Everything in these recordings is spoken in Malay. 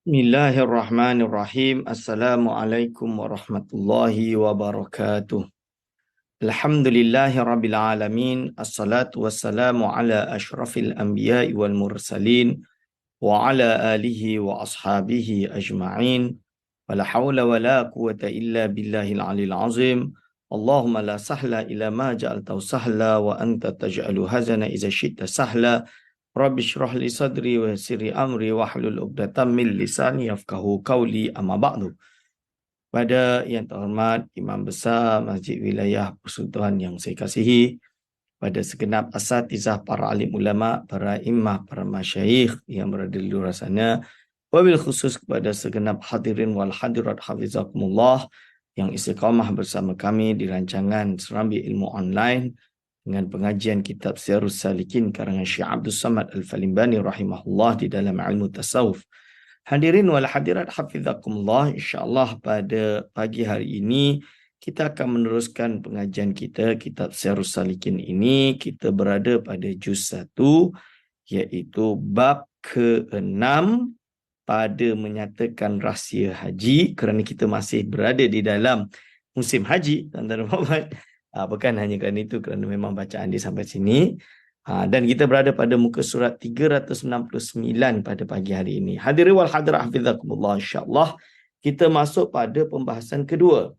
Bismillahirrahmanirrahim. Assalamualaikum warahmatullahi wabarakatuh. Alhamdulillahi rabbil alamin. Assalatu wassalamu ala ashrafil anbiya'i wal mursalin wa ala alihi wa ashabihi ajma'in. Wala hawla wala quwata illa billahil alil azim. Allahumma la sahla ila ma ja'altahu sahla wa anta taj'alu hazana iza syi'ta sahla. Rabbi syrah li sadri wa yassir li amri wahlul 'uqdatam min lisani yafqahu qawli, amma ba'du. Pada yang terhormat Imam Besar Masjid Wilayah Persekutuan yang saya kasihi, pada segenap asatizah, para alim ulama, para imam, para masyayikh yang berada di luar sana, wabil khusus kepada segenap hadirin wal hadirat hafizakumullah yang istiqamah bersama kami di rancangan Serambi Ilmu Online dengan pengajian kitab Syiarus Salikin karangan Syekh Abdul Samad Al-Falimbani rahimahullah di dalam ilmu tasawuf. Hadirin wal hadirat hafizakumullah, insya-Allah pada pagi hari ini kita akan meneruskan pengajian kita kitab Syiarus Salikin ini. Kita berada pada juz 1, iaitu bab ke-6 pada menyatakan rahsia haji, kerana kita masih berada di dalam musim haji, tuan-tuan dan puan-puan. Bukan hanya kerana itu, kerana memang bacaan dia sampai sini. Dan kita berada pada muka surat 369 pada pagi hari ini. Hadirin wal hadirat hafizakumullah, insya-Allah kita masuk pada pembahasan kedua.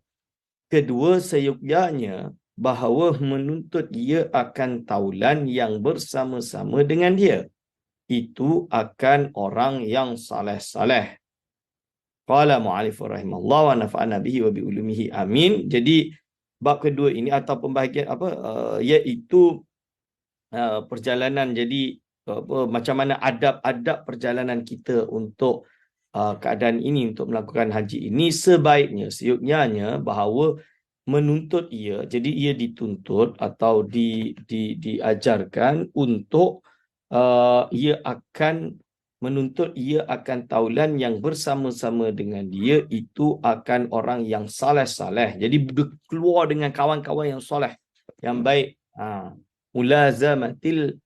Kedua, seyogyanya bahawa menuntut ia akan taulan yang bersama-sama dengan dia, itu akan orang yang saleh-saleh. Qala mu'alifur rahimahullah wa nafa'ana bihi wa bi'ulumihi amin. Jadi bab kedua ini atau pembahagian iaitu perjalanan. Jadi macam mana adab-adab perjalanan kita untuk keadaan ini, untuk melakukan haji ini. Sebaiknya, seyuknyanya bahawa menuntut ia, jadi ia dituntut atau diajarkan untuk ia akan menuntut ia akan taulan yang bersama-sama dengan dia, itu akan orang yang saleh-saleh. Jadi keluar dengan kawan-kawan yang soleh, yang baik. Mulazamatil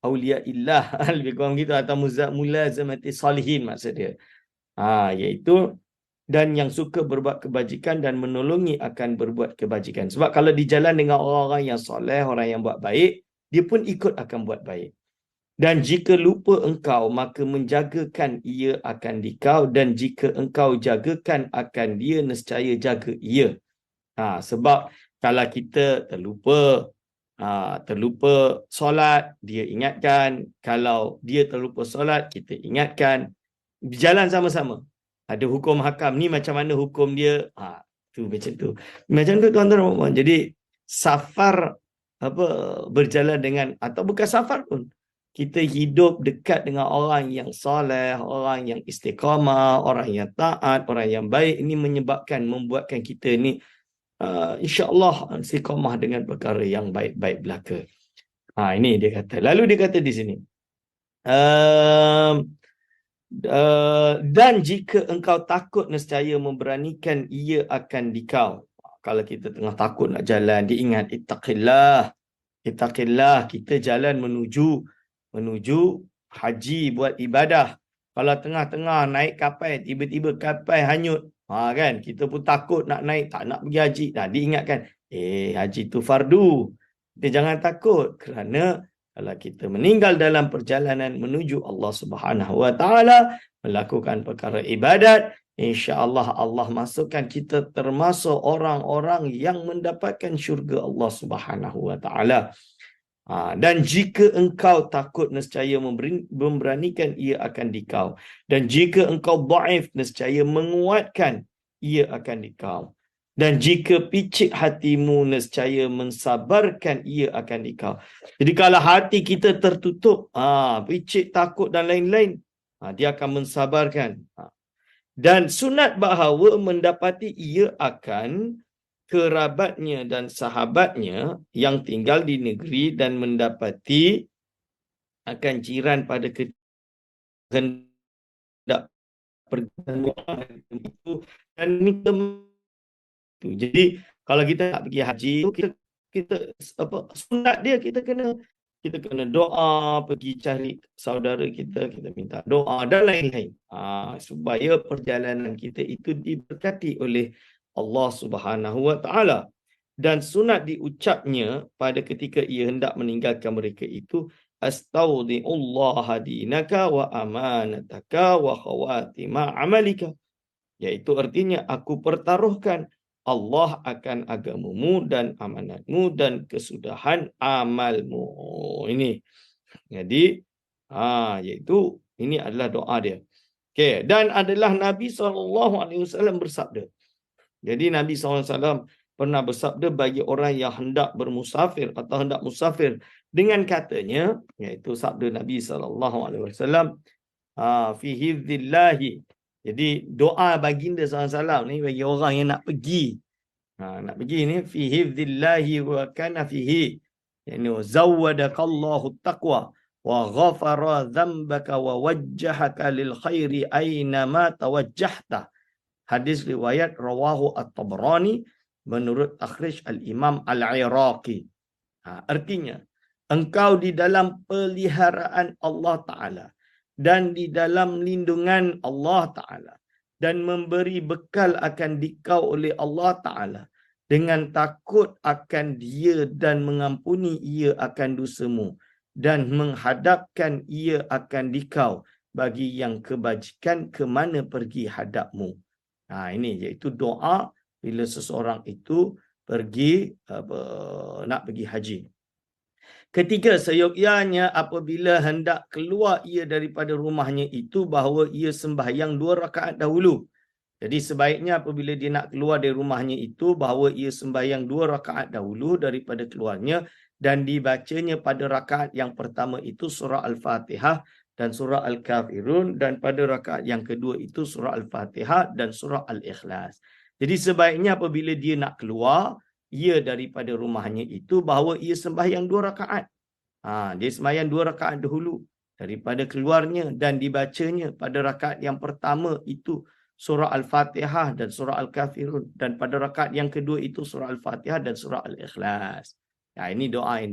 awliyaillah lebih kurang gitu, atau mulazamatil salihin maksud dia. Iaitu dan yang suka berbuat kebajikan dan menolongi akan berbuat kebajikan. Sebab kalau di jalan dengan orang-orang yang soleh, orang yang buat baik, dia pun ikut akan buat baik. Dan jika lupa engkau, maka menjagakan ia akan dikau, dan jika engkau jagakan akan dia, nescaya jaga ia. Sebab kalau kita terlupa solat, dia ingatkan. Kalau dia terlupa solat, kita ingatkan. Berjalan sama-sama. Ada hukum hakam ni, macam mana hukum dia? Macam tu. Macam tu, tuan-tuan. Jadi safar berjalan dengan, atau bukan safar pun, kita hidup dekat dengan orang yang soleh, orang yang istiqamah, orang yang taat, orang yang baik. Ini membuatkan kita ni insya-Allah istiqamah dengan perkara yang baik-baik belaka. Ini dia kata. Lalu dia kata di sini, dan jika engkau takut, nescaya memberanikan ia akan dikau. Kalau kita tengah takut nak jalan, diingat ittaqillah. Ittaqillah, kita jalan menuju haji, buat ibadah. Kalau tengah-tengah naik kapal, tiba-tiba kapal hanyut, kan, kita pun takut nak naik, tak nak pergi haji. Diingatkan, haji tu fardu. Kita jangan takut, kerana kalau kita meninggal dalam perjalanan menuju Allah Subhanahu Wa Taala, melakukan perkara ibadat, insya-Allah Allah masukkan kita termasuk orang-orang yang mendapatkan syurga Allah Subhanahu Wa Taala. Dan jika engkau takut, nescaya memberanikan ia akan dikau. Dan jika engkau dhaif, nescaya menguatkan ia akan dikau. Dan jika picik hatimu, nescaya mensabarkan ia akan dikau. Jadi kalau hati kita tertutup, picik, takut dan lain-lain, dia akan mensabarkan. Dan sunat bahawa mendapati ia akan kerabatnya dan sahabatnya yang tinggal di negeri, dan mendapati akan jiran pada kehendak pertemuan itu, dan minta. Jadi kalau kita nak pergi haji, kita sunat dia, kita kena kita kena doa, pergi cari saudara kita minta doa dan lain-lain. Supaya perjalanan kita itu diberkati oleh Allah Subhanahu Wa Taala. Dan sunat diucapnya pada ketika ia hendak meninggalkan mereka itu, astaudiullah dinaka wa amanataka wa khawatima amalika. Iaitu artinya aku pertaruhkan Allah akan agamamu dan amanatmu dan kesudahan amalmu. Ini. Jadi, iaitu ini adalah doa dia. Okey, dan adalah Nabi SAW bersabda. Jadi Nabi SAW pernah bersabda bagi orang yang hendak bermusafir atau hendak musafir dengan katanya, iaitu sabda Nabi SAW, fi hifdzillahi. Jadi doa baginda SAW ni bagi orang yang nak pergi. Nak pergi ni fi hifdzillahi wa kana fihi. Yani zawwadakallahu taqwa wa ghafara dhanbaka wa wajjahaka lil khairi aina ma tawajjahta. Hadis riwayat rawahu at-Tabrani menurut takhrij al-Imam al-Iraqi. Artinya, engkau di dalam peliharaan Allah Ta'ala dan di dalam lindungan Allah Ta'ala dan memberi bekal akan dikau oleh Allah Ta'ala dengan takut akan dia dan mengampuni ia akan dosamu dan menghadapkan ia akan dikau bagi yang kebajikan ke mana pergi hadapmu. Ini iaitu doa bila seseorang itu pergi nak pergi haji. Ketiga, seyogyanya apabila hendak keluar ia daripada rumahnya itu bahawa ia sembahyang 2 rakaat dahulu. Jadi sebaiknya apabila dia nak keluar dari rumahnya itu bahawa ia sembahyang 2 rakaat dahulu daripada keluarnya dan dibacanya pada rakaat yang pertama itu surah Al-Fatihah dan surah Al-Kafirun dan pada rakaat yang kedua itu surah Al-Fatihah dan surah Al-Ikhlas. Jadi sebaiknya apabila dia nak keluar ia daripada rumahnya itu bahawa ia sembahyang 2 rakaat. Dia sembahyang 2 rakaat dahulu daripada keluarnya dan dibacanya pada rakaat yang pertama itu surah Al-Fatihah dan surah Al-Kafirun dan pada rakaat yang kedua itu surah Al-Fatihah dan surah Al-Ikhlas. Ini doa yang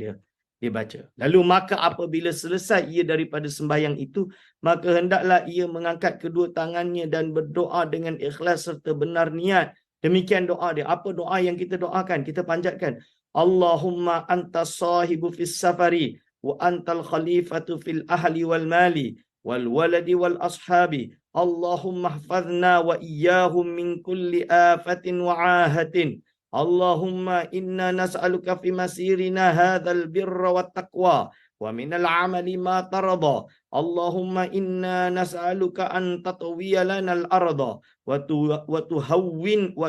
dia baca. Lalu maka apabila selesai ia daripada sembahyang itu, maka hendaklah ia mengangkat kedua tangannya dan berdoa dengan ikhlas serta benar niat. Demikian doa dia. Apa doa yang kita doakan? Kita panjatkan. Allahumma antas sahibu fis safari wa antal khalifatu fil ahli wal mali wal waladi wal ashabi. Allahumma hafazna wa iyyahum min kulli afatin wa ahatin. Allahumma inna nas'aluka fi masirina hadzal birra wat taqwa wa minal amali ma tarada. Allahumma inna nas'aluka an tatwiya lana al-arda wa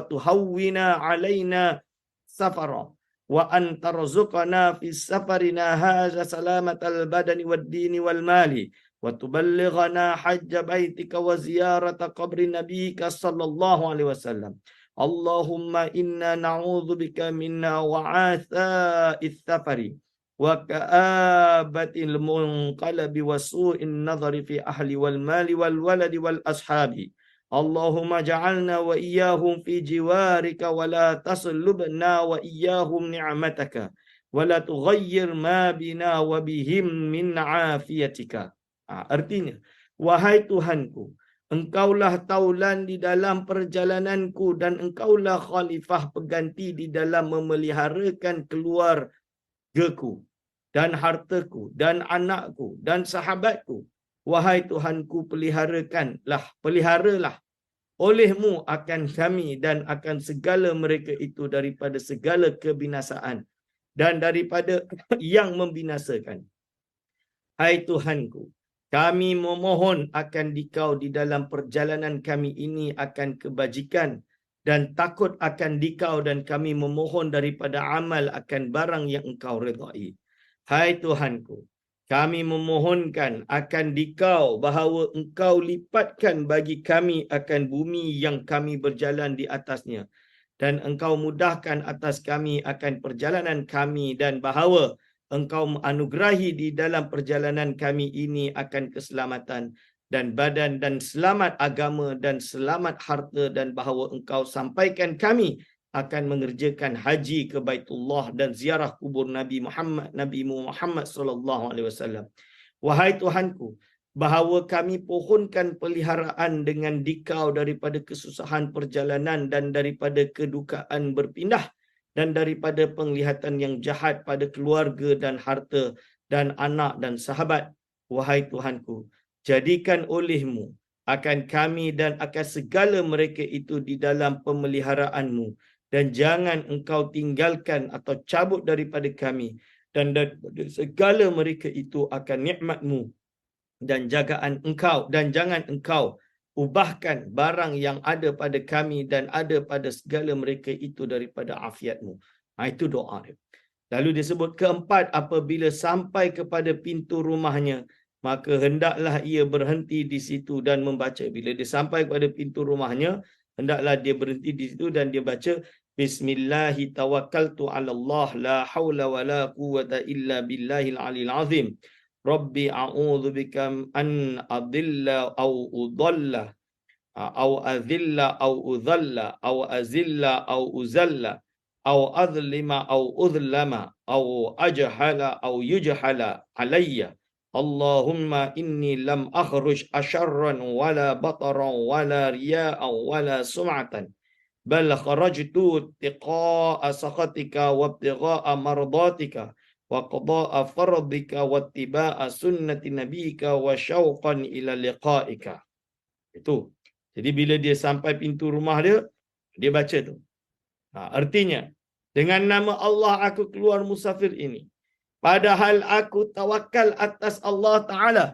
tuhawwina alaina safara wa an tarzuqana fi safarina hadza salamatal badani wad dini wal mali wa tuballighana hajja baitika wa ziyarata qabri nabiyyika sallallahu alaihi wasallam. Allahumma inna na'udzu bika min wa'atha'is safari wa ka'abatil munqalabi wa su'in nadhari fi ahli wal mali wal waladi wal ashabi. Allahumma ja'alna wa iyyahum fi jiwarika wa la taslubna wa iyyahum ni'mataka wa la tughayyir ma bina wa bihim min afiyatika. Artinya, wahai Tuhanku, Engkaulah taulan di dalam perjalananku dan Engkaulah khalifah pengganti di dalam memeliharakan keluargaku dan hartaku dan anakku dan sahabatku. Wahai Tuhanku, peliharalah olehmu akan kami dan akan segala mereka itu daripada segala kebinasaan dan daripada yang membinasakan. Hai Tuhanku, kami memohon akan dikau di dalam perjalanan kami ini akan kebajikan dan takut akan dikau dan kami memohon daripada amal akan barang yang engkau redai. Hai Tuhanku, kami memohonkan akan dikau bahawa engkau lipatkan bagi kami akan bumi yang kami berjalan di atasnya dan engkau mudahkan atas kami akan perjalanan kami dan bahawa Engkau menganugerahi di dalam perjalanan kami ini akan keselamatan dan badan dan selamat agama dan selamat harta dan bahawa Engkau sampaikan kami akan mengerjakan haji ke Baitullah dan ziarah kubur Nabi Muhammad sallallahu alaihi wasallam. Wahai Tuhanku, bahawa kami pohonkan peliharaan dengan dikau daripada kesusahan perjalanan dan daripada kedukaan berpindah dan daripada penglihatan yang jahat pada keluarga dan harta dan anak dan sahabat. Wahai Tuhanku, jadikan olehmu akan kami dan akan segala mereka itu di dalam pemeliharaanmu, dan jangan engkau tinggalkan atau cabut daripada kami dan daripada segala mereka itu akan nikmatmu dan jagaan engkau, dan jangan engkau ubahkan barang yang ada pada kami dan ada pada segala mereka itu daripada afiatmu. Itu doa dia. Lalu disebut keempat, apabila sampai kepada pintu rumahnya, maka hendaklah ia berhenti di situ dan membaca. Bila dia sampai kepada pintu rumahnya, hendaklah dia berhenti di situ dan dia baca Bismillahi tawakkaltu ala Allah la hawla wa la quwwata illa billahil aliyil azim. Rabbi a'udzu bika an adilla au udalla au azilla au udhalla au azilla au uzalla أو أظلم أو أظلم أو أجهل أو يجهل علي اللهم إني لم أخرج أشرا ولا بطرا ولا رياء ولا سمعة بل خرجت اتقاء سخطك وابتغاء مرضاتك وقضاء فرضك واتباع سنة نبيك وشوقا إلى لقائك. Itu. Jadi bila dia sampai pintu rumah dia baca tu. Artinya, dengan nama Allah aku keluar musafir ini, padahal aku tawakal atas Allah Ta'ala.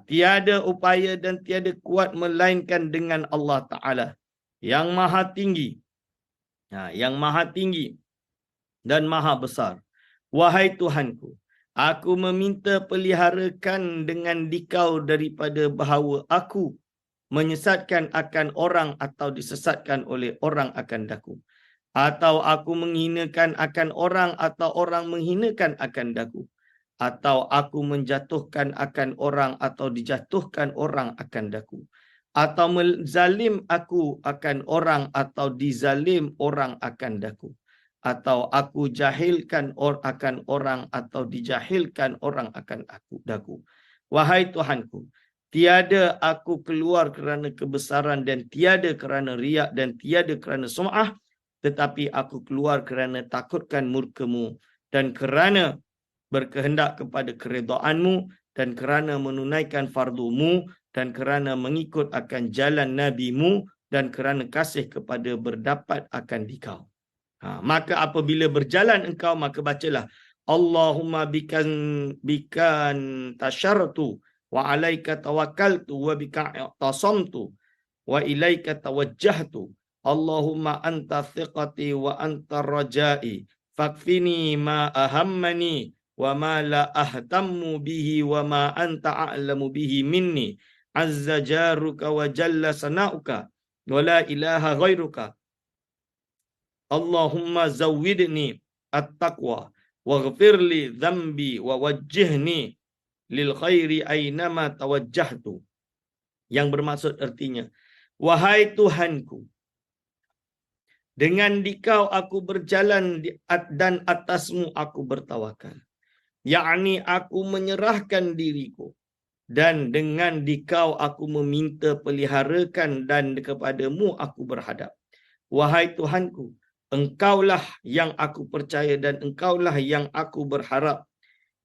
Tiada upaya dan tiada kuat melainkan dengan Allah Ta'ala yang maha tinggi, yang maha tinggi dan maha besar. Wahai Tuhanku, aku meminta peliharakan dengan dikau daripada bahawa aku menyesatkan akan orang atau disesatkan oleh orang akan daku, atau aku menghinakan akan orang atau orang menghinakan akan daku, atau aku menjatuhkan akan orang atau dijatuhkan orang akan daku, atau menzalim aku akan orang atau dizalim orang akan daku, atau aku jahilkan akan orang atau dijahilkan orang akan daku. Wahai Tuhanku, tiada aku keluar kerana kebesaran dan tiada kerana riak dan tiada kerana sum'ah, tetapi aku keluar kerana takutkan murka-Mu dan kerana berkehendak kepada keredaanmu dan kerana menunaikan fardu-Mu dan kerana mengikut akan jalan Nabi-Mu dan kerana kasih kepada berdapat akan dikau. Maka apabila berjalan engkau, maka bacalah Allahumma bikan tasyartu wa alaika tawakkaltu wa bika i'tasamtu wa ilaika tawajjahtu. Allahumma anta thiqati wa anta rajai fakfini ma ahammani wa ma la ahtammu bihi wa ma anta a'lamu bihi minni azza jaruka wa jalla sana'uka wa la ilaha ghairuka. Allahumma zawwidni at-taqwa waghfir li dhanbi wa wajjihni lil khairi aynama tawajjahtu. Yang bermaksud artinya, wahai Tuhanku, dengan dikau aku berjalan dan atasmu aku bertawakal. Yakni aku menyerahkan diriku dan dengan dikau aku meminta peliharakan dan kepadamu aku berhadap. Wahai Tuhanku, engkaulah yang aku percaya dan engkaulah yang aku berharap.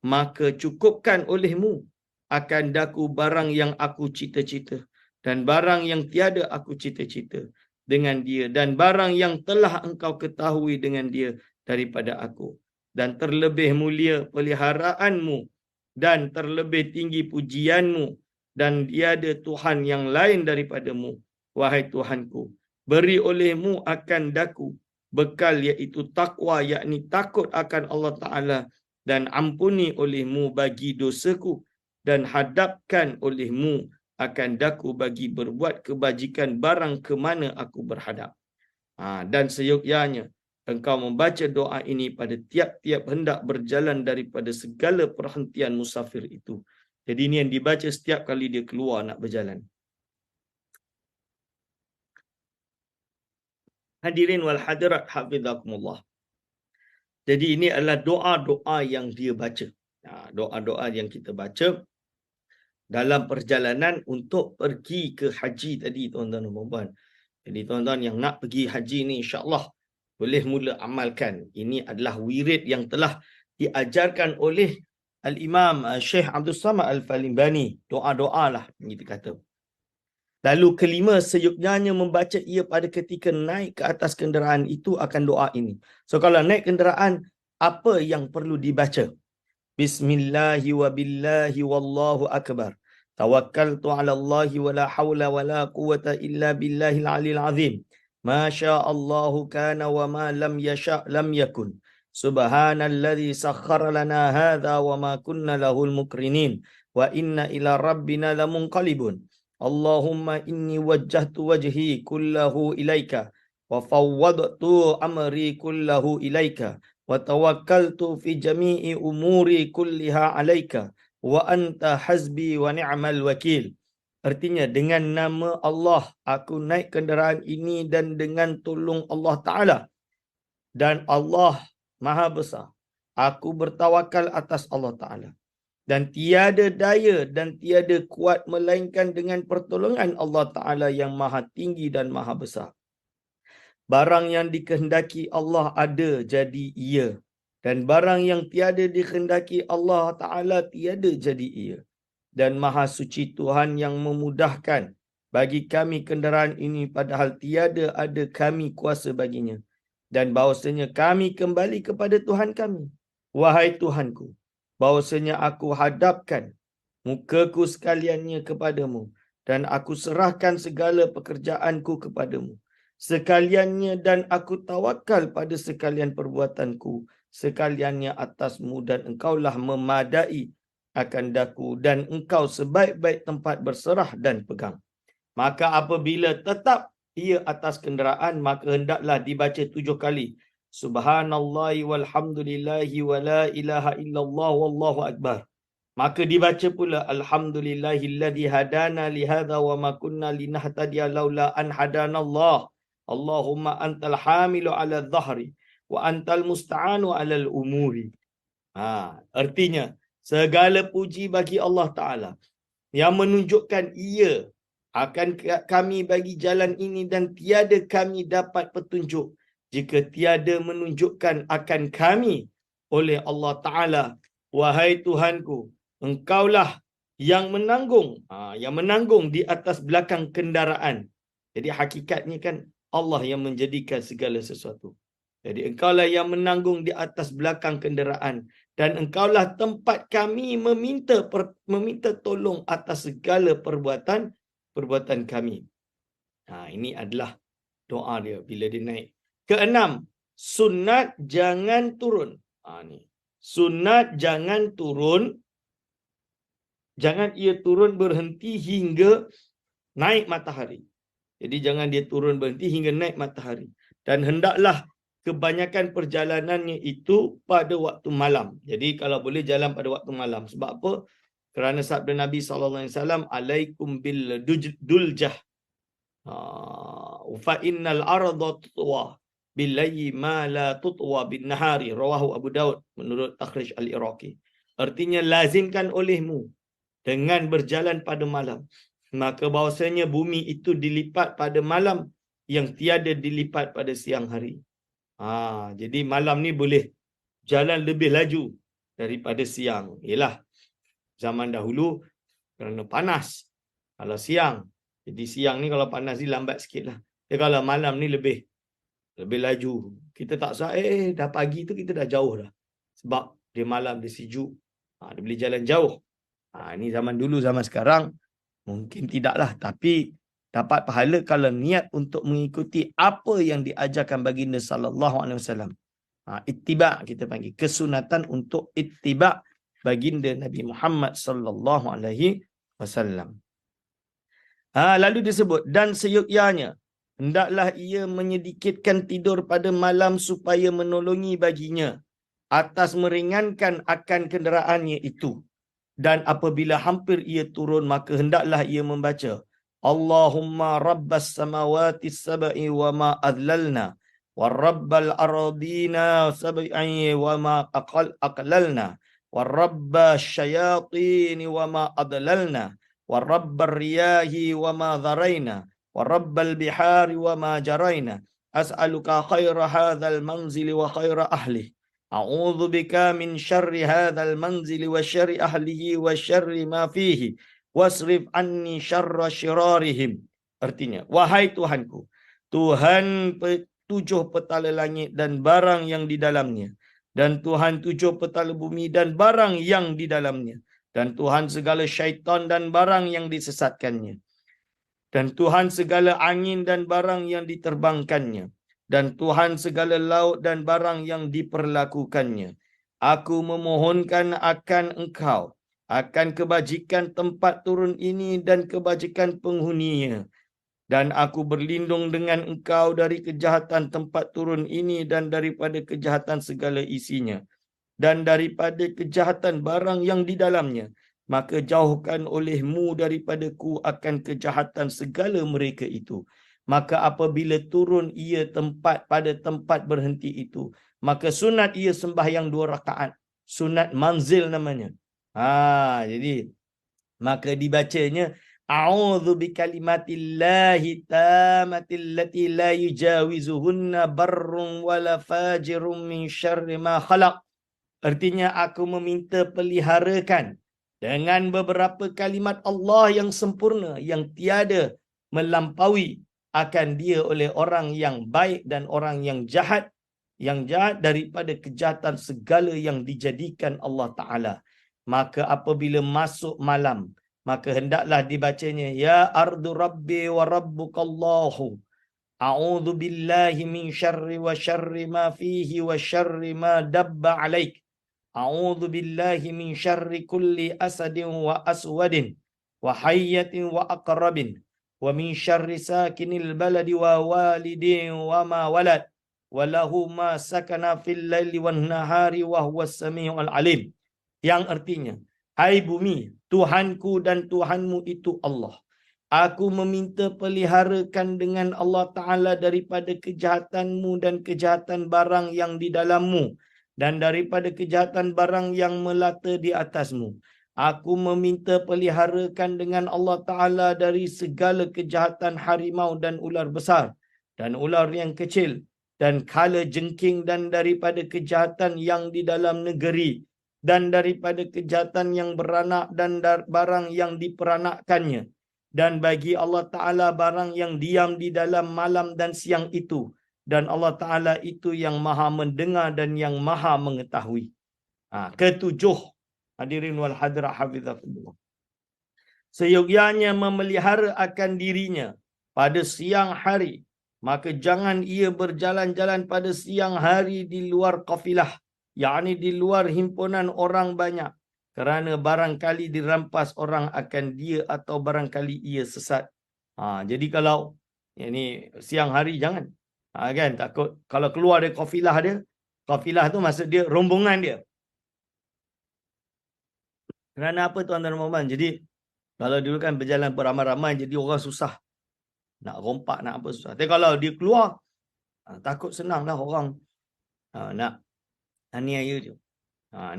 Maka cukupkan olehmu akan daku barang yang aku cita-cita dan barang yang tiada aku cita-cita dengan dia, dan barang yang telah engkau ketahui dengan dia daripada aku, dan terlebih mulia peliharaanmu dan terlebih tinggi pujianmu, dan tiada Tuhan yang lain daripadamu. Wahai Tuhanku, beri olehmu akan daku bekal iaitu takwa, yakni takut akan Allah Ta'ala, dan ampuni olehmu bagi dosaku, dan hadapkan olehmu akan daku bagi berbuat kebajikan barang ke mana aku berhadap. Dan seyogyanya engkau membaca doa ini pada tiap-tiap hendak berjalan daripada segala perhentian musafir itu. Jadi ini yang dibaca setiap kali dia keluar nak berjalan. Hadirin wal hadirat hafizakumullah. Jadi ini adalah doa-doa yang dia baca. Doa-doa yang kita baca dalam perjalanan untuk pergi ke haji tadi, tuan-tuan dan puan-puan. Jadi tuan-tuan yang nak pergi haji ni, insya-Allah boleh mula amalkan. Ini adalah wirid yang telah diajarkan oleh Al-Imam Syekh Abdul Samad Al-Falimbani. Doa-doa lah kita kata. Lalu kelima, seyuknanya membaca ia pada ketika naik ke atas kenderaan itu akan doa ini. So kalau naik kenderaan, apa yang perlu dibaca? Bismillahi wa billahi wallahu akbar. Tawakkaltu ala Allahi wa la hawla wa la quwata illa billahil aliyil azim. Ma sya'allahu kana wa ma lam yasha' lam yakun. Subhanalladzi sakhkhara lana hadha wa ma kunna lahul muqrinin. Wa inna ila rabbina lamunqalibun. Allahumma inni wajjahtu wajhi kullahu ilaika. Wa fawwadtu amri kullahu ilaika. Wa tawakkaltu fi jami'i umuri kulliha alaika. Wa anta hasbi wa ni'mal wakil. Artinya, dengan nama Allah aku naik kenderaan ini dan dengan tolong Allah Ta'ala. Dan Allah Maha Besar. Aku bertawakal atas Allah Ta'ala. Dan tiada daya dan tiada kuat melainkan dengan pertolongan Allah Ta'ala yang Maha Tinggi dan Maha Besar. Barang yang dikehendaki Allah ada jadi ia. Dan barang yang tiada dikehendaki Allah Ta'ala tiada jadi ia. Dan Maha Suci Tuhan yang memudahkan bagi kami kenderaan ini padahal tiada ada kami kuasa baginya. Dan bahawasanya kami kembali kepada Tuhan kami. Wahai Tuhanku, bahawasanya aku hadapkan mukaku sekaliannya kepadamu. Dan aku serahkan segala pekerjaanku kepadamu. Sekaliannya dan aku tawakal pada sekalian perbuatanku. Sekaliannya atasmu dan engkaulah memadai akan daku. Dan engkau sebaik-baik tempat berserah dan pegang. Maka apabila tetap ia atas kenderaan, maka hendaklah dibaca 7 kali. Subhanallahi walhamdulillahi wa la ilaha illallah wallahu akbar. Maka dibaca pula alhamdulillahilladzi hadana lihadza wa ma kunna linahtadiya laula an hadanallah. Allahumma antal hamilu ala dhahri wa antal musta'anu ala al-umuri. Artinya segala puji bagi Allah Ta'ala yang menunjukkan ia akan kami bagi jalan ini dan tiada kami dapat petunjuk jika tiada menunjukkan akan kami oleh Allah Ta'ala. Wahai Tuhanku, engkaulah yang menanggung di atas belakang kendaraan. Jadi hakikatnya kan Allah yang menjadikan segala sesuatu. Jadi engkaulah yang menanggung di atas belakang kenderaan. Dan engkaulah tempat kami meminta tolong atas segala perbuatan kami. Ini adalah doa dia bila dia naik. Keenam, sunat jangan turun. Sunat jangan turun. Jangan ia turun berhenti hingga naik matahari. Jadi jangan dia turun berhenti hingga naik matahari. Dan hendaklah kebanyakan perjalanannya itu pada waktu malam. Jadi kalau boleh jalan pada waktu malam. Sebab apa? Kerana sabda Nabi SAW, alaikum bil duljah. Fa innal arda tutwa bilayyi ma la tutwa bin nahari. Rawahu Abu Daud menurut Takhrij Al-Iraqi. Artinya lazimkan olehmu dengan berjalan pada malam. Maka bahawasanya bumi itu dilipat pada malam yang tiada dilipat pada siang hari. Jadi malam ni boleh jalan lebih laju daripada siang. Yalah, zaman dahulu kerana panas. Kalau siang, jadi siang ni kalau panas ni lambat sikit lah. Tapi kalau malam ni lebih laju. Kita tak usah, dah pagi tu kita dah jauh dah. Sebab dia malam, dia sejuk. Dia boleh jalan jauh. Ni zaman dulu, zaman sekarang mungkin tidaklah. Tapi dapat pahala kalau niat untuk mengikuti apa yang diajarkan baginda sallallahu alaihi wasallam. Ittiba' kita panggil. Kesunatan untuk ittiba' baginda Nabi Muhammad sallallahu alaihi wasallam. Lalu disebut, dan seyukyanya hendaklah ia menyedikitkan tidur pada malam supaya menolongi baginya atas meringankan akan kenderaannya itu. Dan apabila hampir ia turun, maka hendaklah ia membaca Allahumma rabbas samawati sab'i wa ma adlalna Warabbal ardina sab'i wa ma aqlalna. Warabba syayatini wa ma adlalna. Warabbar riyahi wa ma dharaina. Warabbal bihari wa ma jaraina. As'aluka khaira hadzal manzili wa khaira ahli. A'udzu bika min syarri hadzal manzili wa syarri ahlihi wa syarri ma fihi. Wasrif anni syarra syirarihim. Artinya, wahai Tuhanku, Tuhan tujuh petala langit dan barang yang di dalamnya, dan Tuhan tujuh petala bumi dan barang yang di dalamnya, dan Tuhan segala syaitan dan barang yang disesatkannya, dan Tuhan segala angin dan barang yang diterbangkannya, dan Tuhan segala laut dan barang yang diperlakukannya. Aku memohonkan akan Engkau, akan kebajikan tempat turun ini dan kebajikan penghuninya. Dan aku berlindung dengan Engkau dari kejahatan tempat turun ini dan daripada kejahatan segala isinya. Dan daripada kejahatan barang yang di dalamnya. Maka jauhkan olehmu daripadaku akan kejahatan segala mereka itu. Maka apabila turun ia pada tempat berhenti itu, maka sunat ia sembahyang 2 rakaat. Sunat manzil namanya. Jadi maka dibacanya a'udzu bikalimatillahi tammatil lati la yujawizuhunna barrun wala fajirun min syarri ma khalaq. Artinya aku meminta peliharakan dengan beberapa kalimat Allah yang sempurna, yang tiada melampaui akan dia oleh orang yang baik dan orang yang jahat daripada kejahatan segala yang dijadikan Allah Ta'ala. Maka apabila masuk malam, maka hendaklah dibacanya ya ardu rabbi wa rabbukallahu a'udzu billahi min syarri wa syarri ma fihi wa syarri ma dabba alaik. A'udzu billahi min syarri kulli asadin wa aswadin wa hayyatin wa aqrabin wa min syarri sakinil baladi wa walidin wa ma walad wa lahu ma sakana fil laili wan nahari wa huwas samiul alim. Yang artinya, hai bumi, Tuhanku dan Tuhanmu itu Allah. Aku meminta peliharakan dengan Allah Ta'ala daripada kejahatanmu dan kejahatan barang yang di dalammu, dan daripada kejahatan barang yang melata di atasmu. Aku meminta peliharakan dengan Allah Ta'ala dari segala kejahatan harimau dan ular besar, dan ular yang kecil, dan kala jengking, dan daripada kejahatan yang di dalam negeri, dan daripada kejahatan yang beranak dan barang yang diperanakkannya. Dan bagi Allah Ta'ala barang yang diam di dalam malam dan siang itu. Dan Allah Ta'ala itu yang maha mendengar dan yang maha mengetahui. Ketujuh, hadirin wal hadirat hafizahullah. Seyogianya memelihara akan dirinya pada siang hari, maka jangan ia berjalan-jalan pada siang hari di luar kafilah, yakni di luar himpunan orang banyak, kerana barangkali dirampas orang akan dia atau barangkali ia sesat. Jadi kalau ini siang hari jangan. Kan takut kalau keluar dari kafilah dia, kafilah tu maksud dia rombongan dia. Kerana apa tuan-tuan dan puan-puan? Jadi kalau dulu kan berjalan beramai-ramai jadi orang susah. Nak rompak nak apa susah. Tapi kalau dia keluar, takut senang dah orang nak aniaya je.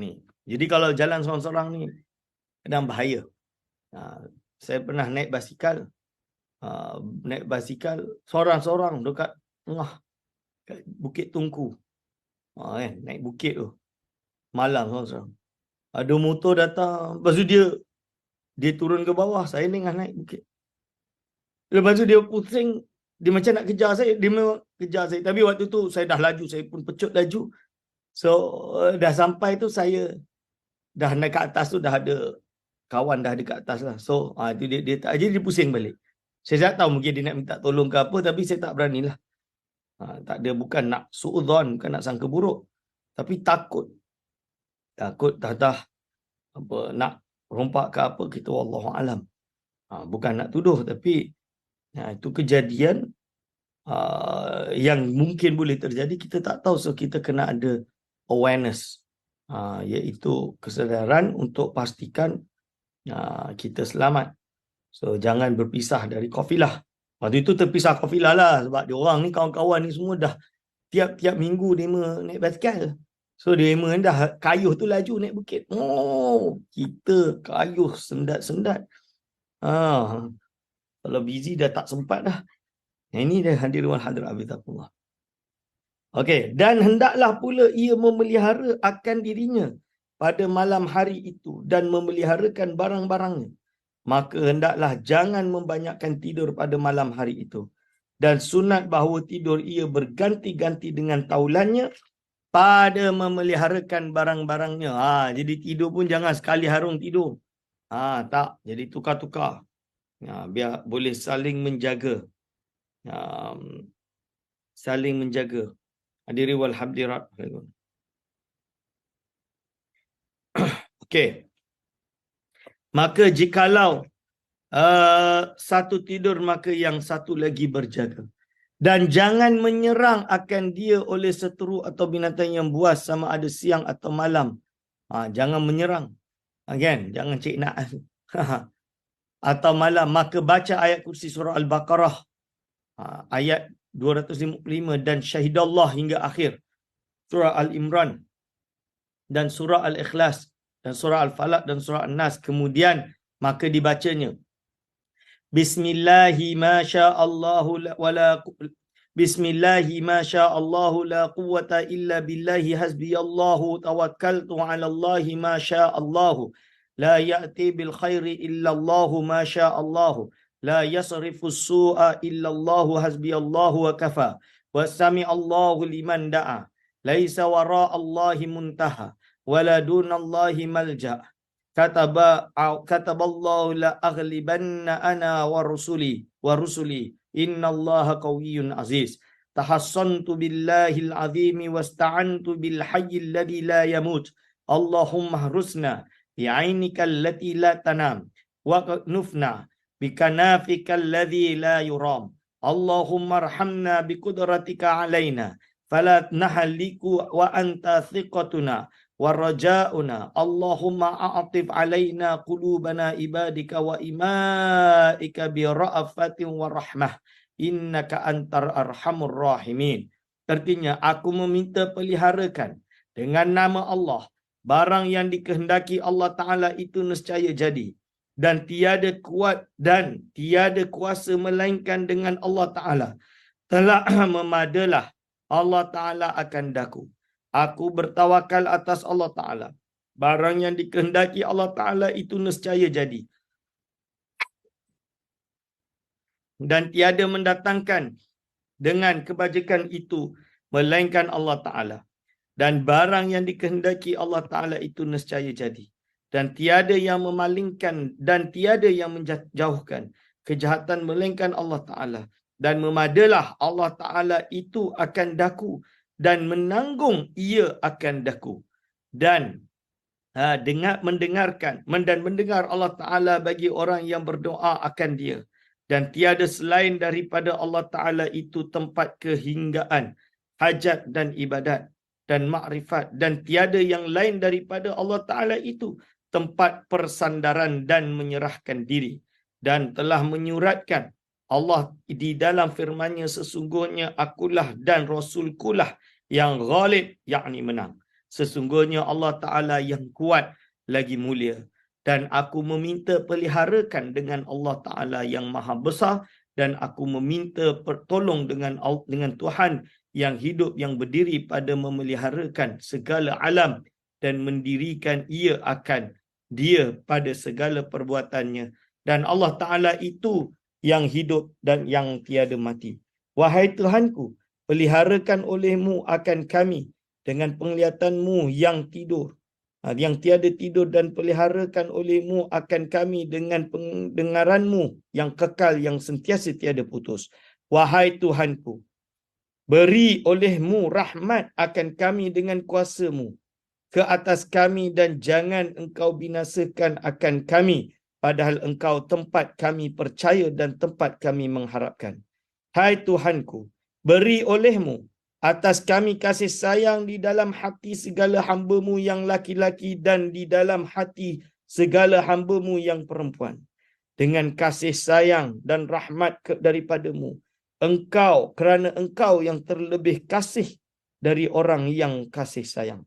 Ni. Jadi kalau jalan seorang-seorang ni kadang bahaya. Saya pernah naik basikal. Naik basikal seorang-seorang dekat tengah Bukit Tungku. Naik bukit tu. Malam seorang-seorang. Ada motor datang. Lepas tu dia turun ke bawah. Saya tengah naik bukit. Lepas tu dia pusing. Dia macam nak kejar saya. Dia memang kejar saya. Tapi waktu tu saya dah laju. Saya pun pecut laju. So dah sampai tu saya dah naik ke atas tu dah ada kawan dah dekat atas lah. So itu dia tak, jadi dia pusing balik. Saya tak tahu mungkin dia nak minta tolong ke apa, tapi saya tak beranilah. Tak ada, bukan nak suudzon, bukan nak sangka buruk, tapi takut dah apa nak rompak ke apa, kita wallahu alam. Bukan nak tuduh, tapi itu kejadian yang mungkin boleh terjadi, kita tak tahu. So kita kena ada awareness, iaitu kesedaran untuk pastikan kita selamat. So jangan berpisah dari kafilah. Waktu itu terpisah kafilah lah, sebab diorang ni kawan-kawan ni semua dah tiap-tiap minggu dema naik basikal. So dema dah kayuh tu laju naik bukit. Oh, kita kayuh sendat-sendat. Kalau busy dah tak sempat dah. Ini dia hadirin hadirat Abizatullah. Okey, dan hendaklah pula ia memelihara akan dirinya pada malam hari itu dan memeliharakan barang-barangnya. Maka hendaklah jangan membanyakkan tidur pada malam hari itu. Dan sunat bahawa tidur ia berganti-ganti dengan taulannya pada memeliharakan barang-barangnya. Jadi tidur pun jangan sekali harung tidur. Tak, jadi tukar-tukar. Biar boleh saling menjaga. Saling menjaga. Hadirin wal hadirat. Okey. Maka jikalau satu tidur, maka yang satu lagi berjaga. Dan jangan menyerang akan dia oleh seteru atau binatang yang buas sama ada siang atau malam. Jangan menyerang. Kan? Jangan cik nak. Atau malam. Maka baca ayat kursi surah Al-Baqarah. Ayat 255 dan syahidallah hingga akhir. Surah Al-Imran dan surah Al-Ikhlas dan surah Al-Falaq dan surah An-Nas. Kemudian maka dibacanya Bismillahi ma sya'allahu wa la Bismillahi ma sya'allahu la quwwata illa billahi hasbiyallahu tawakkaltu 'ala Allahi ma sya'allahu la ya'ti bil khairi illa Allahu ma sya'allahu la yasrifu as-su'a illa Allahu hasbiyallahu wa kafa wa sami'allahu liman da'a laisa wara Allahi muntaha wala dunallahi malja kataballahu la aghlibanna ana wa rusuli innallaha qawiyyun aziz tahassantu billahil azim wasta'antu bil hayyil ladzi la yamut Allahumma hrusna bi'ainika allati la tanam wa nufna bikanafika alladzi la yuram Allahumma arhamna biqudratika alaina fala nahliku wa anta thiqatuna waraja'una Allahumma a'atif alaina qulubana ibadika wa imaika bi ra'afatin wa rahmah innaka antar arhamur rahimin. Artinya aku meminta peliharakan dengan nama Allah barang yang dikehendaki Allah Ta'ala itu nescaya jadi dan tiada kuat dan tiada kuasa melainkan dengan Allah Ta'ala. Telah memadalah Allah Ta'ala akan daku. Aku bertawakal atas Allah Ta'ala. Barang yang dikehendaki Allah Ta'ala itu nescaya jadi. Dan tiada mendatangkan dengan kebajikan itu melainkan Allah Ta'ala. Dan barang yang dikehendaki Allah Ta'ala itu nescaya jadi. Dan tiada yang memalingkan dan tiada yang menjauhkan kejahatan melainkan Allah Ta'ala. Dan memadalah Allah Ta'ala itu akan daku dan menanggung ia akan daku. Dan mendengar Allah Ta'ala bagi orang yang berdoa akan dia. Dan tiada selain daripada Allah Ta'ala itu tempat kehinggaan, hajat dan ibadat dan makrifat. Dan tiada yang lain daripada Allah Ta'ala itu tempat persandaran dan menyerahkan diri. Dan telah menyuratkan Allah di dalam firman-Nya sesungguhnya akulah dan Rasulkulah yang ghalib, yakni menang. Sesungguhnya Allah Ta'ala yang kuat lagi mulia. Dan aku meminta peliharakan dengan Allah Ta'ala yang maha besar. Dan aku meminta pertolong dengan Tuhan yang hidup, yang berdiri pada memeliharakan segala alam dan mendirikan ia akan dia pada segala perbuatannya. Dan Allah Ta'ala itu yang hidup dan yang tiada mati. Wahai Tuhanku, peliharakan olehmu akan kami dengan penglihatanmu yang tidur, yang tiada tidur, dan peliharakan olehmu akan kami dengan pendengaranmu yang kekal, yang sentiasa tiada putus. Wahai Tuhanku, beri olehmu rahmat akan kami dengan kuasamu ke atas kami dan jangan engkau binasakan akan kami, padahal engkau tempat kami percaya dan tempat kami mengharapkan. Hai Tuhanku, beri olehmu atas kami kasih sayang di dalam hati segala hamba-Mu yang laki-laki dan di dalam hati segala hamba-Mu yang perempuan. Dengan kasih sayang dan rahmat daripada-Mu. Engkau, kerana Engkau yang terlebih kasih dari orang yang kasih sayang.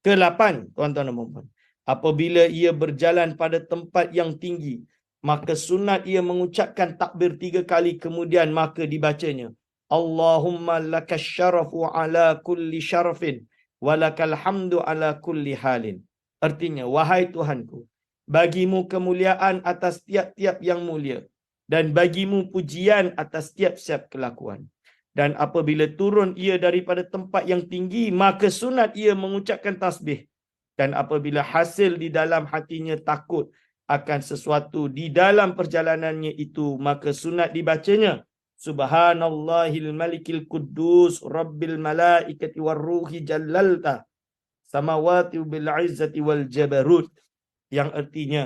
Ke-8, tuan-tuan dan puan-puan. Apabila ia berjalan pada tempat yang tinggi, maka sunat ia mengucapkan takbir 3 kali, kemudian maka dibacanya, Allahumma lakas syarafu ala kulli syarafin, walakal hamdu ala kulli halin. Artinya, wahai Tuhanku, bagimu kemuliaan atas tiap-tiap yang mulia, dan bagimu pujian atas tiap-tiap kelakuan. Dan apabila turun ia daripada tempat yang tinggi, maka sunat ia mengucapkan tasbih. Dan apabila hasil di dalam hatinya takut akan sesuatu di dalam perjalanannya itu, maka sunat dibacanya, Subhanallahil malikil quddus rabbil malaikati warruhi jallalta samawati bil izzati wal jabarut. Yang artinya,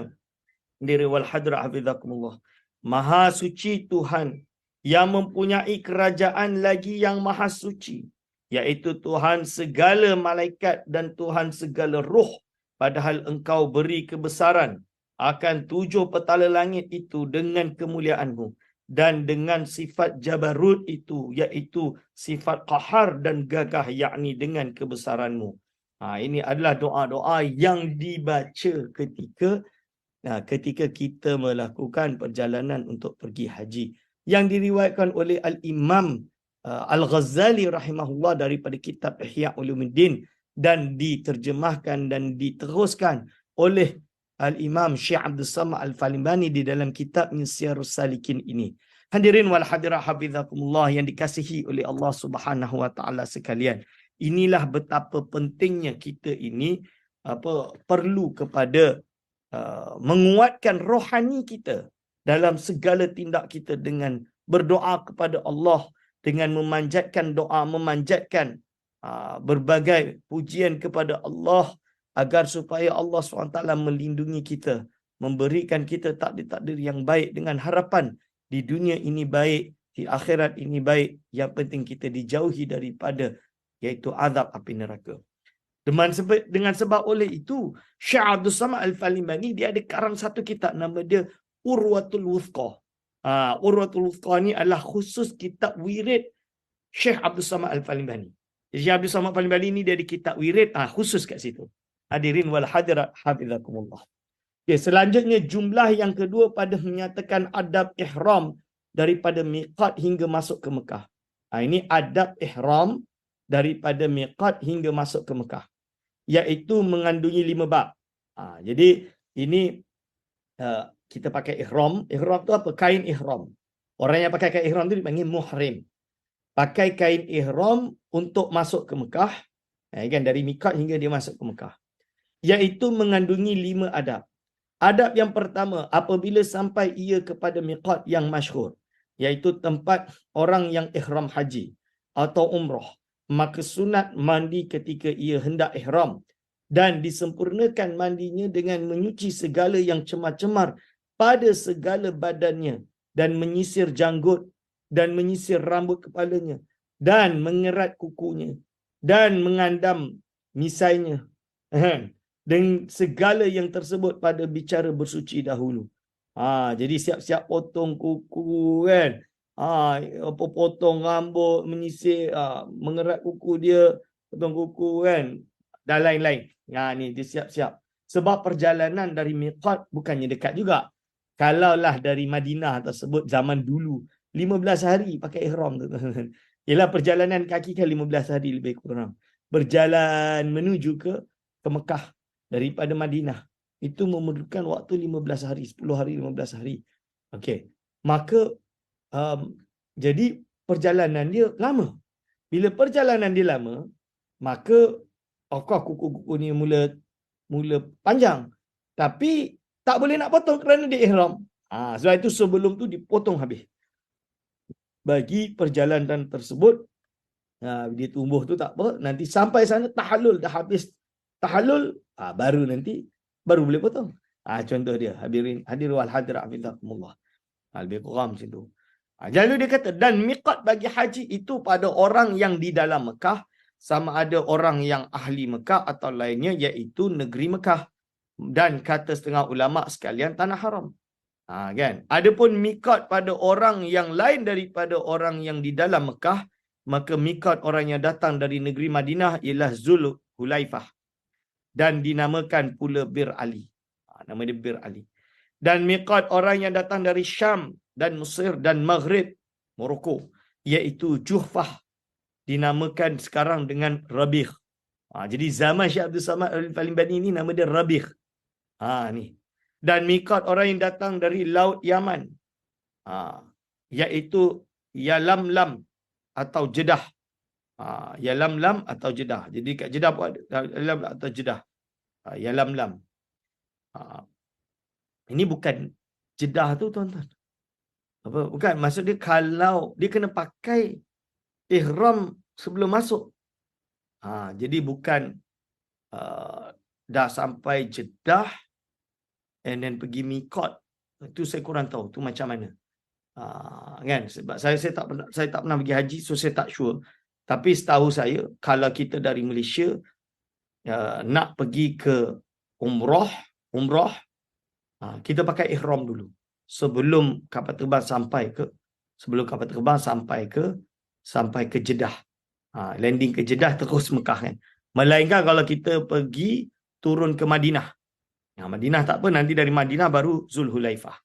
diri wal hadra hafizakumullah, Maha suci Tuhan yang mempunyai kerajaan lagi yang maha suci, iaitu Tuhan segala malaikat dan Tuhan segala roh, padahal engkau beri kebesaran akan 7 petala langit itu dengan kemuliaan-Mu, dan dengan sifat jabarut itu, iaitu sifat qahar dan gagah, yakni dengan kebesaran-Mu. Ini adalah doa-doa yang dibaca ketika kita melakukan perjalanan untuk pergi haji, yang diriwayatkan oleh Al-Imam Al-Ghazali rahimahullah daripada kitab Ihya Ulumuddin, dan diterjemahkan dan diteruskan oleh Al-Imam Syekh Abdul Samad Al-Falimbani di dalam kitabnya Siyarus Salikin ini. Hadirin wal hadirat hafizakumullah yang dikasihi oleh Allah Subhanahu wa taala sekalian. Inilah betapa pentingnya kita ini perlu kepada menguatkan rohani kita dalam segala tindak kita dengan berdoa kepada Allah, dengan memanjatkan doa, memanjatkan berbagai pujian kepada Allah, agar supaya Allah SWT melindungi kita, memberikan kita takdir-takdir yang baik, dengan harapan di dunia ini baik, di akhirat ini baik. Yang penting kita dijauhi daripada iaitu azab api neraka. Dengan sebab oleh itu, Syekh Abdul Samad Al-Falimbani dia ada karang satu kitab nama dia Urwatul Wuthqa. Urwatul Wuthqa ni adalah khusus kitab wirid Syekh Abdul Samad Al-Falimbani. Jadi Syekh Abdul Samad Al-Falimbani ni dia ada kitab wirid khusus kat situ. Hadirin wal hadirat hafizakumullah. Okay, selanjutnya jumlah yang kedua pada menyatakan adab ihram daripada miqat hingga masuk ke Mekah. Ini adab ihram daripada miqat hingga masuk ke Mekah, iaitu mengandungi 5 bab. Jadi ini kita pakai ihram. Ihram tu apa? Kain ihram. Orang yang pakai kain ihram tu dipanggil muhrim. Pakai kain ihram untuk masuk ke Mekah, kan, dari miqat hingga dia masuk ke Mekah, iaitu mengandungi 5 adab. Adab yang pertama, apabila sampai ia kepada miqat yang masyhur, iaitu tempat orang yang ihram haji atau umrah, maka sunat mandi ketika ia hendak ihram, dan disempurnakan mandinya dengan menyuci segala yang cemar-cemar pada segala badannya, dan menyisir janggut, dan menyisir rambut kepalanya, dan mengerat kukunya, dan mengandam misainya, dan segala yang tersebut pada bicara bersuci dahulu. Jadi siap-siap potong kuku, kan, potong rambut, menyisir, mengerat kuku dia, potong kuku, kan, dan lain-lain. Ni dia siap-siap. Sebab perjalanan dari miqat bukannya dekat juga. Kalaulah dari Madinah tersebut zaman dulu 15 hari pakai ihram tu. Ialah perjalanan kaki kan 15 hari lebih kurang. Berjalan menuju ke Mekah daripada Madinah. Itu memerlukan waktu 15 hari, 10 hari, 15 hari. Okey. Maka jadi perjalanan dia lama. Bila perjalanan dia lama, maka of course kuku-kuku ni mula panjang. Tapi tak boleh nak potong kerana dia ihram. Sebab itu sebelum tu dipotong habis. Bagi perjalanan tersebut, dia tumbuh tu tak apa, nanti sampai sana tahallul, dah habis tahallul, baru boleh potong. Contoh dia, hadirin wal hadirat hafizakumullah. Lebih kurang macam tu. Lalu dia kata, dan miqat bagi haji itu pada orang yang di dalam Mekah, sama ada orang yang ahli Mekah atau lainnya, iaitu negeri Mekah. Dan kata setengah ulama sekalian, tanah haram. Kan? Adapun miqat pada orang yang lain daripada orang yang di dalam Mekah, maka miqat orang yang datang dari negeri Madinah ialah Zul Hulaifah dan dinamakan pula Bir Ali. Nama dia Bir Ali. Dan miqat orang yang datang dari Syam dan Mesir dan Maghrib, Morocco, iaitu Juhfah, dinamakan sekarang dengan Rabigh. Jadi zaman Syekh Abdul Samad Al-Falimbani ni nama dia Rabigh. Ni. Dan miqat orang yang datang dari Laut Yaman, iaitu Yalamlam atau Jeddah. Yalamlam atau Jeddah. Jadi kat Jeddah pun ada Yalamlam atau Jeddah. Yalamlam. Ini bukan Jeddah tu tuan-tuan. Apa? Bukan. Maksud dia kalau dia kena pakai ihram sebelum masuk. Jadi bukan dah sampai Jeddah and then pergi miqat. Itu saya kurang tahu tu macam mana. Kan, sebab saya tak pernah pergi haji, so saya tak sure. Tapi setahu saya kalau kita dari Malaysia nak pergi ke umrah, kita pakai ihram dulu sebelum kapal terbang sampai ke Jeddah. Landing ke Jeddah terus Mekah kan. Melainkan kalau kita pergi turun ke Madinah. Madinah tak apa, nanti dari Madinah baru Zulhulaifah.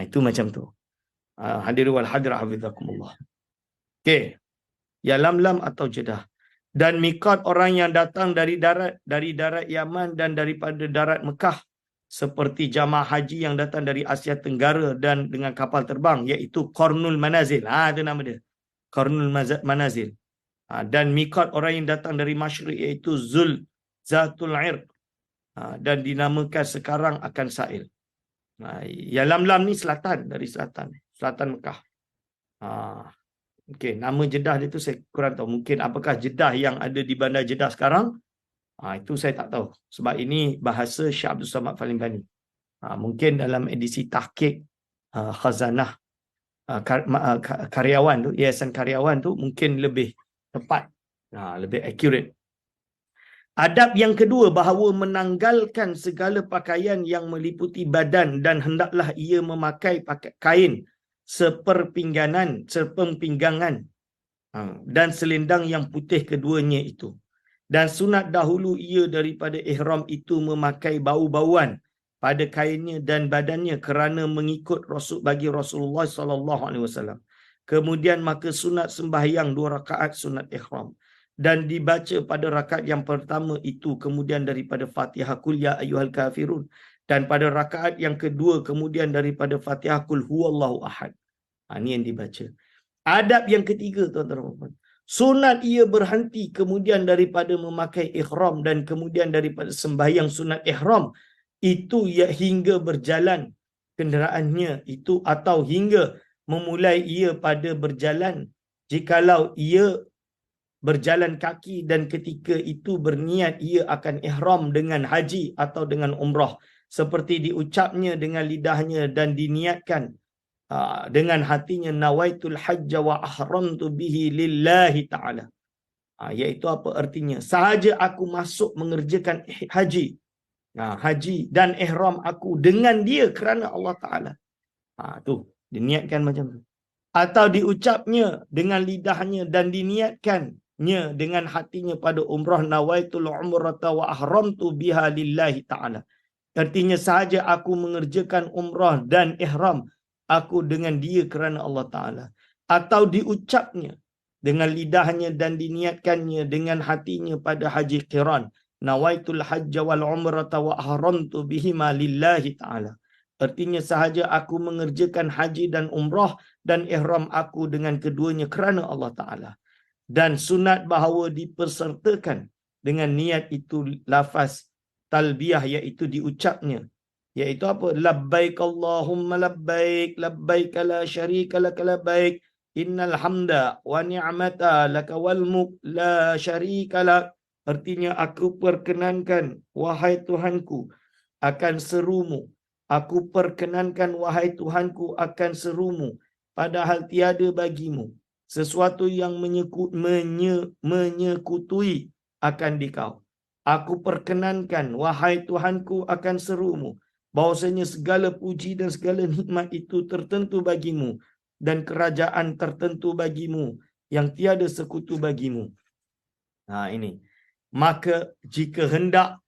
Itu macam tu. Hadirin wal hadirat hafizakumullah. Okey. Yalamlam atau Jeddah. Dan miqat orang yang datang dari darat Yaman dan daripada darat Mekah, seperti jamaah haji yang datang dari Asia Tenggara dan dengan kapal terbang, iaitu Qarnul Manazil. Itu nama dia. Qarnul Manazil. Dan miqat orang yang datang dari Masyriq, iaitu Zul Zatul Irq, dan dinamakan sekarang akan Sa'il. Yalamlam ni selatan, dari selatan Mekah. Okey, nama Jeddah dia tu saya kurang tahu. Mungkin apakah Jeddah yang ada di bandar Jeddah sekarang? Itu saya tak tahu. Sebab ini bahasa Syekh Abdul Samad Falimbani. Mungkin dalam edisi tahqiq khazanah karyawan tu, yayasan karyawan tu mungkin lebih tepat, lebih accurate. Adab yang kedua, bahawa menanggalkan segala pakaian yang meliputi badan dan hendaklah ia memakai kain sepengpinggangan dan selendang yang putih keduanya itu. Dan sunat dahulu ia daripada ihram itu memakai bau-bauan pada kainnya dan badannya kerana mengikut bagi Rasulullah SAW. Kemudian maka sunat sembahyang 2 rakaat sunat ihram. Dan dibaca pada rakaat yang pertama itu kemudian daripada Fatihah Qul ya ayyuhal kafirun, dan pada rakaat yang kedua kemudian daripada Fatihah Qul huwallahu ahad. Ini yang dibaca. Adab yang ketiga, tuan-tuan, sunat ia berhenti kemudian daripada memakai ihram dan kemudian daripada sembahyang sunat ihram itu hingga berjalan kenderaannya itu, atau hingga memulai ia pada berjalan jikalau ia berjalan kaki, dan ketika itu berniat ia akan ihram dengan haji atau dengan umrah, seperti diucapnya dengan lidahnya dan diniatkan dengan hatinya, nawaitul hajja wa ahramtu bihi lillahi ta'ala. Iaitu apa artinya? Sahaja aku masuk mengerjakan haji, haji dan ihram aku dengan dia kerana Allah Ta'ala. Tu diniatkan macam tu. Atau diucapnya dengan lidahnya dan diniatkannya dengan hatinya pada umrah, nawaitul umrata wa ahramtu biha lillahi ta'ala. Artinya sahaja aku mengerjakan umrah dan ihram aku dengan dia kerana Allah Ta'ala. Atau diucapnya dengan lidahnya dan diniatkannya dengan hatinya pada haji qiran, nawaitul hajja wal umrata wa ahramtu bihima lillahi ta'ala. Artinya sahaja aku mengerjakan haji dan umrah dan ihram aku dengan keduanya kerana Allah Ta'ala. Dan sunat bahawa dipersertakan dengan niat itu lafaz talbiyah, iaitu diucapnya, iaitu apa? Labbaik Allahumma labbaik, labbaik la syarika lak labbaik, innal hamda wa ni'mata laka wal mulk la syarika lak. Artinya aku perkenankan wahai Tuhanku akan serumu. Aku perkenankan wahai Tuhanku akan serumu, padahal tiada bagimu sesuatu yang menyekutui akan dikau. Aku perkenankan wahai Tuhanku akan serumu, bahwasanya segala puji dan segala nikmat itu tertentu bagimu dan kerajaan tertentu bagimu yang tiada sekutu bagimu. Ini. Maka jika hendak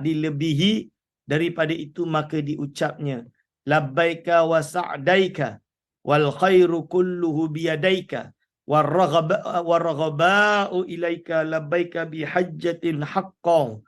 dilebihi daripada itu, maka diucapnya labbaika wa sa'daika wal khairu kulluhu biyadaika waraghaba'u ilaika labbaika bihajjatin haqqan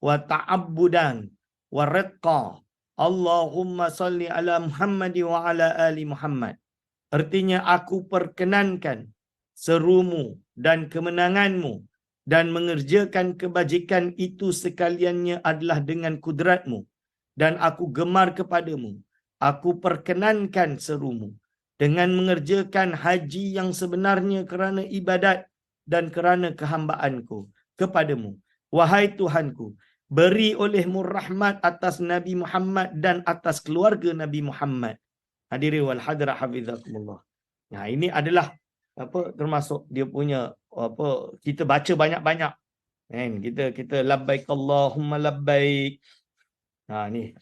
wa ta'abbudan wa riqqa Allahumma salli ala Muhammad wa ala ali Muhammad. Artinya, aku perkenankan serumu dan kemenanganmu dan mengerjakan kebajikan itu sekaliannya adalah dengan kudratmu, dan aku gemar kepadamu. Aku perkenankan serumu dengan mengerjakan haji yang sebenarnya kerana ibadat dan kerana kehambaanku kepadamu. Wahai Tuhanku, beri olehmu rahmat atas Nabi Muhammad dan atas keluarga Nabi Muhammad. Hadirin wal hadirat hafizakumullah. Nah, ini adalah termasuk dia punya kita baca banyak-banyak. Kan, kita labbaik Allahumma labbaik. Ni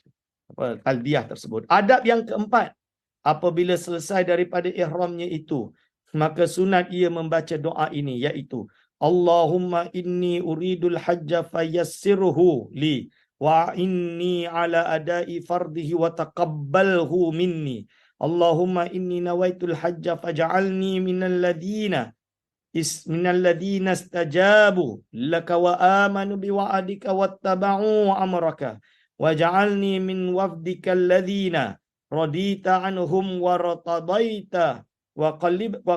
talbiyah tersebut. Adab yang keempat, apabila selesai daripada ihramnya itu, maka sunat ia membaca doa ini, iaitu Allahumma inni uridul hajja fayassirhu li wa inni ala adai fardihi wa taqabbalhu minni. Allahumma inni nawaitul hajja faj'alni minal ladina istajabu laka wa amanu biwa'adika wattaba'u amraka waj'alni min wafdika alladhina radita anhum wa ratadaita wa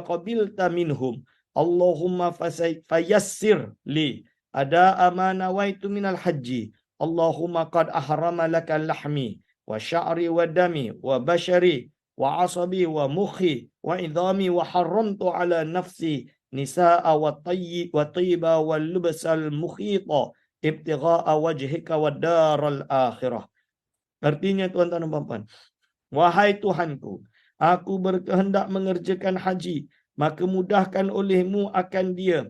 qabilta minhum. Allahumma fayassir li ada amana nawaitu minal haji. Allahumma qad ahrama laka lahmi wa sya'ri wa dami wa bashari wa asabi wa mukhi wa idhami wa haramtu ala nafsi nisa'a wa tayyiba wa lubsal mukhita ibtigha'a wajhika wa daral akhirah. Artinya, tuan-tuan dan puan-puan, wahai Tuhanku, aku berkehendak mengerjakan haji, maka mudahkan olehmu akan dia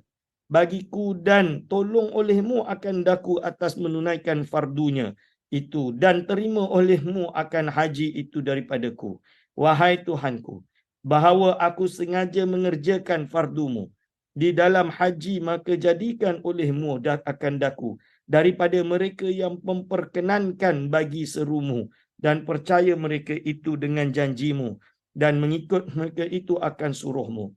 bagiku dan tolong olehmu akan daku atas menunaikan fardunya itu, dan terima olehmu akan haji itu daripadaku. Wahai Tuhanku, bahawa aku sengaja mengerjakan fardumu di dalam haji, maka jadikan olehmu akan daku daripada mereka yang memperkenankan bagi serumu dan percaya mereka itu dengan janjimu dan mengikut mereka itu akan suruhmu.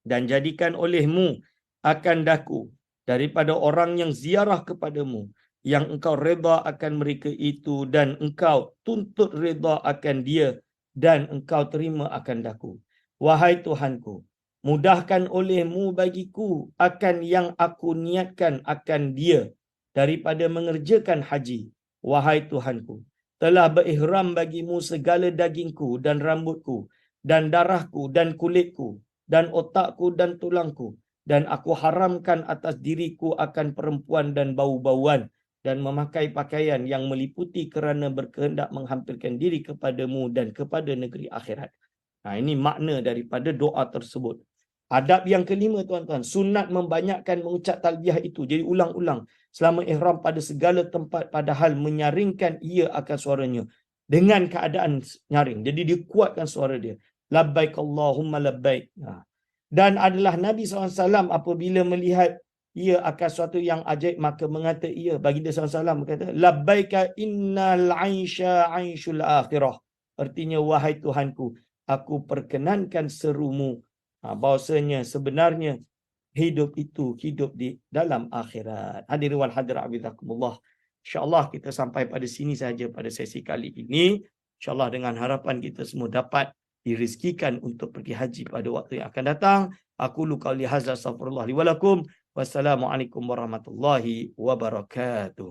Dan jadikan olehmu akan daku daripada orang yang ziarah kepadamu, yang engkau reda akan mereka itu dan engkau tuntut reda akan dia dan engkau terima akan daku. Wahai Tuhanku, mudahkan olehmu bagiku akan yang aku niatkan akan dia daripada mengerjakan haji. Wahai Tuhanku, telah berihram bagimu segala dagingku dan rambutku dan darahku dan kulitku dan otakku dan tulangku, dan aku haramkan atas diriku akan perempuan dan bau-bauan dan memakai pakaian yang meliputi kerana berkehendak menghampirkan diri kepadamu dan kepada negeri akhirat. Ini makna daripada doa tersebut. Adab yang kelima, tuan-tuan, sunat membanyakkan mengucap talbiyah itu. Jadi ulang-ulang selama ihram pada segala tempat, padahal menyaringkan ia akan suaranya dengan keadaan nyaring. Jadi dia kuatkan suara dia. Labbaik Allahumma labbaik. Dan adalah Nabi SAW apabila melihat ia akan suatu yang ajaib, maka mengata ia, baginda SAW berkata, labbaika innal aisha aishul akhirah. Artinya, wahai Tuhanku, aku perkenankan serumu, bahawasanya sebenarnya hidup itu hidup di dalam akhirat. Hadirin wal hadirat abidakumullah. InsyaAllah kita sampai pada sini saja pada sesi kali ini. InsyaAllah dengan harapan kita semua dapat dirizkikan untuk pergi haji pada waktu yang akan datang. Aku qauli hadza astaghfirullah li wa lakum. Wassalamualaikum warahmatullahi wabarakatuh.